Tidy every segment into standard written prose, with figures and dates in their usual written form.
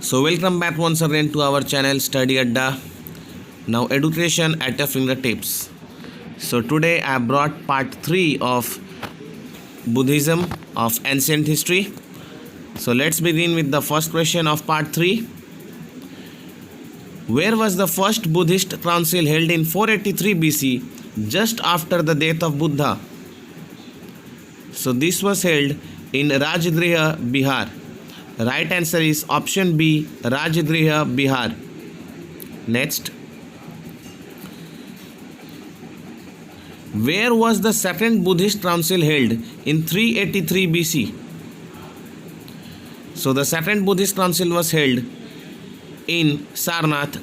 So welcome back once again to our channel Study Adda. Now education at your fingertips. So today I brought part 3 of Buddhism of ancient history. So let's begin with the first question of part 3. Where was the first Buddhist council held in 483 BC, just after the death of Buddha? So this was held in Rajgriha, Bihar. Right answer is option B, Rajgriha, Bihar. Next. Where was the second Buddhist council held in 383 BC? So the second Buddhist council was held in Sarnath,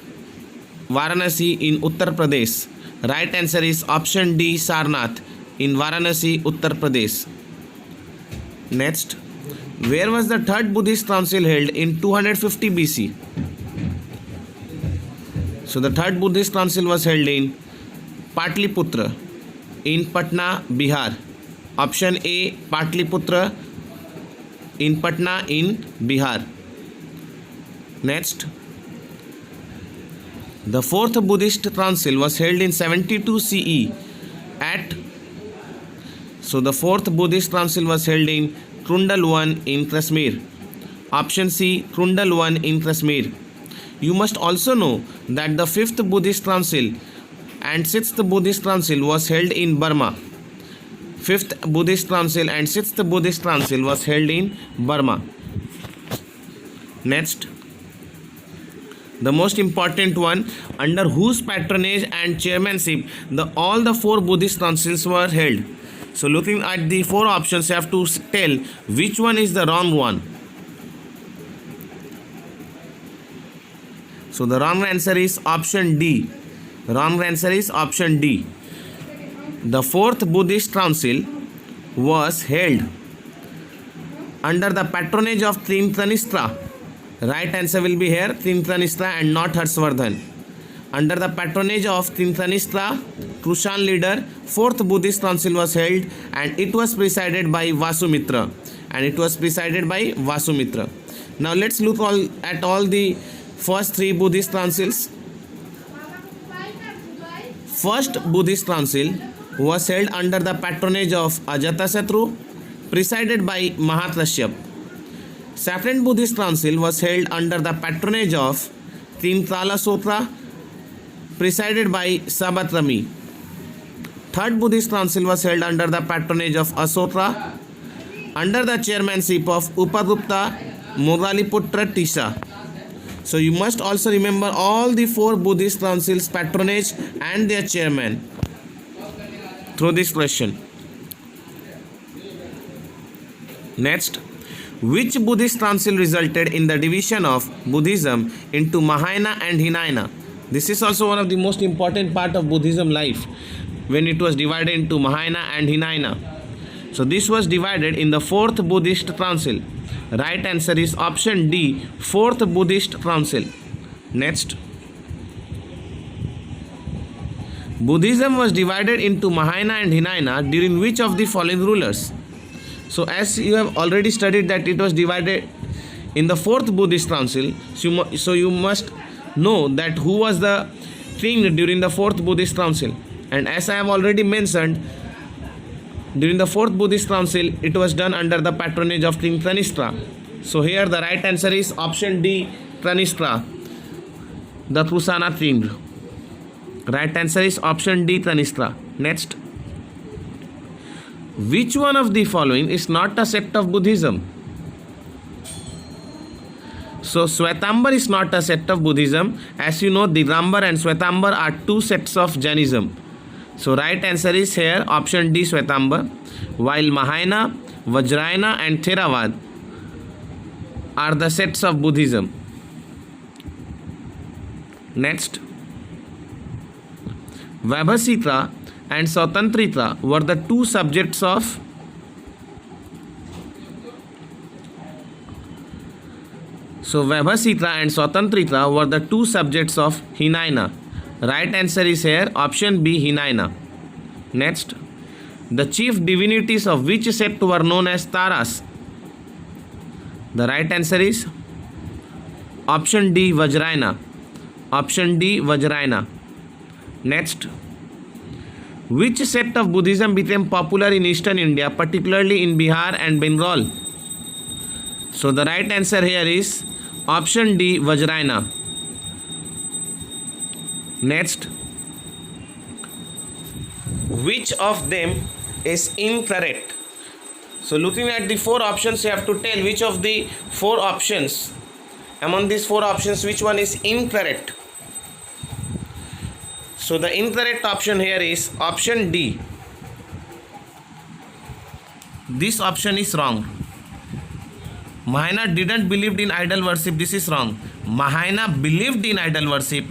Varanasi in Uttar Pradesh. Right answer is option D, Sarnath in Varanasi, Uttar Pradesh. Next. Where was the third Buddhist council held in 250 BC? So the third Buddhist council was held in Patliputra in Patna, Bihar. Option A, Patliputra in Patna in Bihar. Next. The fourth Buddhist council was held in 72 CE at. So the fourth Buddhist council was held in Kundalwan in Kashmir. Option C, Kundalwan in Kashmir. You must also know that the fifth Buddhist council and sixth Buddhist council was held in Burma. Fifth Buddhist council and sixth Buddhist council was held in Burma. Next. The most important one, under whose patronage and chairmanship all the four Buddhist councils were held. So looking at the four options, you have to tell which one is the wrong one. So the wrong answer is option D. Wrong answer is option D. The fourth Buddhist council was held under the patronage of Trimthanistra. Right answer will be here, Trimthanistra and not Harshvardhan. Under the patronage of Trimthanistra, Kushan leader, fourth Buddhist council was held and it was presided by Vasumitra. Now let's look at all the first three Buddhist councils. First Buddhist council was held under the patronage of Ajatasattu, presided by Mahatashyap. Second Buddhist council was held under the patronage of Timtala, presided by Sabatrami. Third Buddhist council was held under the patronage of Asoka, under the chairmanship of Upagupta Muraliputra Tisa. So you must also remember all the four Buddhist councils' patronage and their chairman through this question. Next. Which Buddhist council resulted in the division of Buddhism into Mahayana and Hinayana? This is also one of the most important part of Buddhism life, when it was divided into Mahayana and Hinayana. So this was divided in the fourth Buddhist council. Right answer is option D, fourth Buddhist council. Next. Buddhism was divided into Mahayana and Hinayana during which of the following rulers? So as you have already studied that it was divided in the fourth Buddhist council, so you must know that who was the king during the fourth Buddhist council. And as I have already mentioned, during the fourth Buddhist council, it was done under the patronage of King Thanistra. So here the right answer is option D, Thanistra, the Kusana king. Right answer is option D, Thanistra. Next. Which one of the following is not a sect of Buddhism? So Shwetambar is not a sect of Buddhism. As you know, Digambar and Shwetambar are two sects of Jainism. So right answer is here option D, Shwetambar. While Mahayana, Vajrayana and Theravada are the sects of Buddhism. Next. Vaibhasika and Swatantrita were the two subjects of Vaibhasika and Swatantrita were the two subjects of Hinayana. Right answer is here option B, Hinayana. Next. The chief divinities of which sect were known as Taras? The right answer is Option D, Vajrayana. Option D, Vajrayana. Next. Which sect of Buddhism became popular in Eastern India, particularly in Bihar and Bengal? So the right answer here is option D, Vajrayana. Next. Which of them is incorrect? So looking at the four options, you have to tell which of the four options, among these four options, which one is incorrect. So the incorrect option here is option D. This option is wrong. Mahayana didn't believe in idol worship. This is wrong. Mahayana believed in idol worship,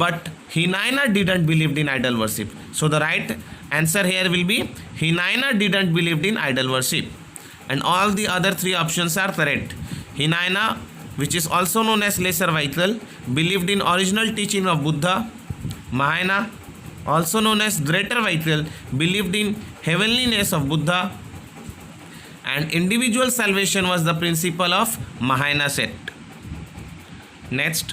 but Hinayana didn't believe in idol worship. So the right answer here will be Hinayana didn't believe in idol worship. And all the other three options are correct. Hinayana, which is also known as lesser vehicle, believed in original teaching of Buddha. Mahayana, also known as greater vehicle, believed in heavenliness of Buddha. And individual salvation was the principle of Mahayana sect. Next,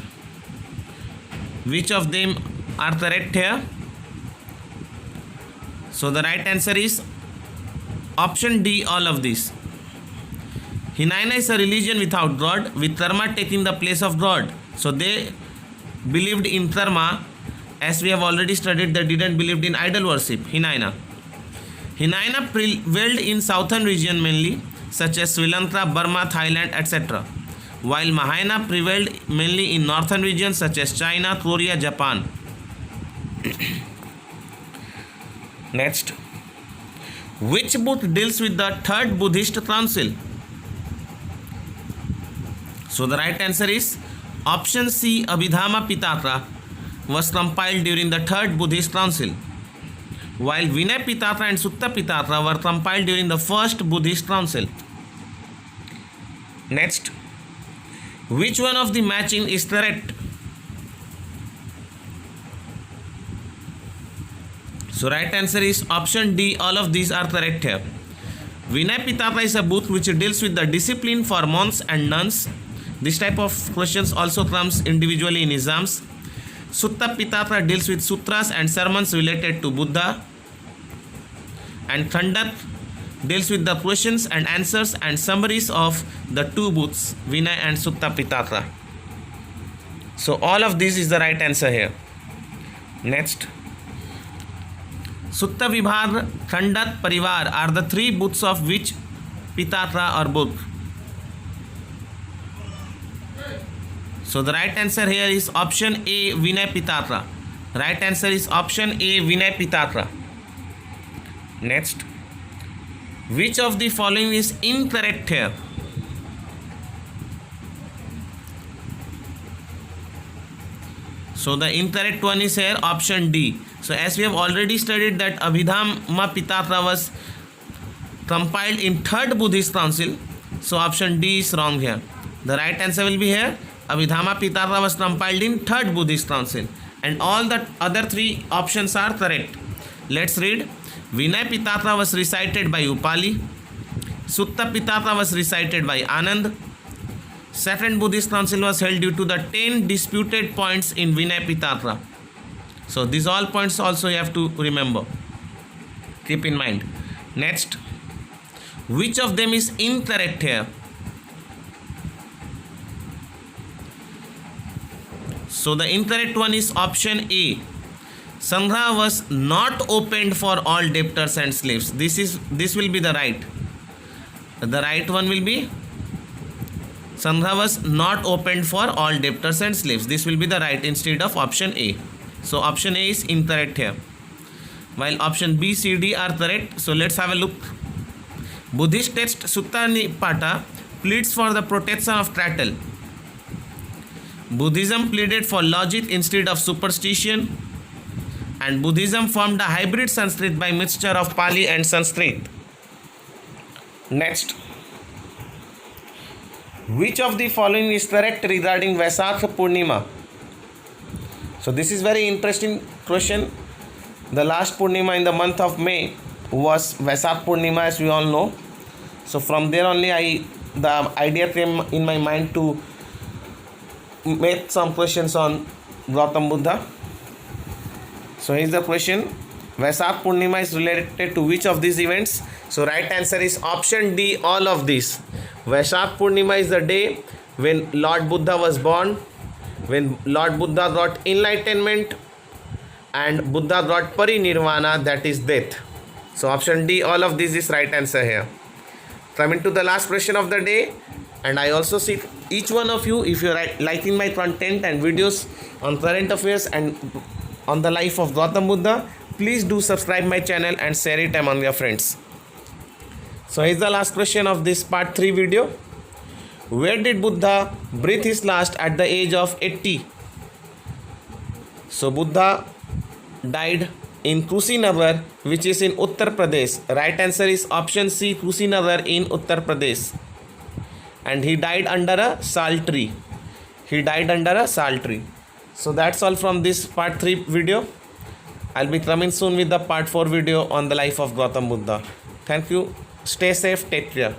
which of them are correct here? So the right answer is option D, all of these. Hinayana is a religion without God, with karma taking the place of God. So they believed in karma. As we have already studied, they didn't believe in idol worship. Hinayana prevailed in southern region mainly, such as Sri Lanka, Burma, Thailand, etc. While Mahayana prevailed mainly in northern regions such as China, Korea, Japan. Next, which book deals with the third Buddhist council? So the right answer is option C, Abhidhamma Pitaka was compiled during the third Buddhist council, while Vinaya Pitaka and Sutta Pitaka were compiled during the first Buddhist council. Next, which one of the matching is correct? So right answer is option D, all of these are correct here. Vinaya Pitaka is a book which deals with the discipline for monks and nuns. This type of questions also comes individually in exams. Sutta Pitaka deals with sutras and sermons related to Buddha. And Khandat deals with the questions and answers and summaries of the two books, Vinaya and Sutta Pitaka. So all of this is the right answer here. Next, Sutta Vibhag, Khandat, Parivar are the three books of which Pitaka or book? So the right answer here is option A, Vinaya Pitaka. Right answer is option A, Vinaya Pitaka. Next, which of the following is incorrect here? So the incorrect one is here option D. So as we have already studied that Abhidhamma Pitaka was compiled in third Buddhist council, so option D is wrong here. The right answer will be here Abhidhamma Pitaka was compiled in third Buddhist council, and all the other three options are correct. Let's read. Vinaya Pitaka was recited by Upali. Sutta Pitaka was recited by Anand. Second Buddhist council was held due to the 10 disputed points in Vinaya Pitaka. So these all points also you have to remember. Keep in mind. Next, which of them is incorrect here? So the incorrect one is option A. Sangha was not opened for all debtors and slaves. This will be the right. The right one will be Sangha was not opened for all debtors and slaves. This will be the right instead of option A. So option A is incorrect here, while option B, C, D are correct. So let's have a look. Buddhist text Sutta Nipata pleads for the protection of cattle. Buddhism pleaded for logic instead of superstition, and Buddhism formed a hybrid Sanskrit by mixture of Pali and Sanskrit. Next, which of the following is correct regarding Vaisakh Purnima? So this is very interesting question. The last Purnima in the month of May was Vaisakh Purnima, as we all know. So from there only the idea came in my mind to make some questions on Gautam Buddha. So here's the question. Vaisakh Purnima is related to which of these events? So right answer is option D, all of these. Vaisakh Purnima is the day when Lord Buddha was born, when Lord Buddha brought enlightenment, and Buddha brought parinirvana, that is death. So option D, all of these is right answer here. Coming to the last question of the day, and I also seek each one of you, if you're liking my content and videos on current affairs and on the life of Gautam Buddha, please do subscribe my channel and share it among your friends. So here's the last question of this part 3 video. Where did Buddha breathe his last at the age of 80? So Buddha died in Kushinagar, which is in Uttar Pradesh. Right answer is option C, Kushinagar in Uttar Pradesh. And he died under a sal tree. He died under a sal tree. So that's all from this part 3 video. I'll be coming soon with the part 4 video on the life of Gautam Buddha. Thank you. Stay safe. Take care.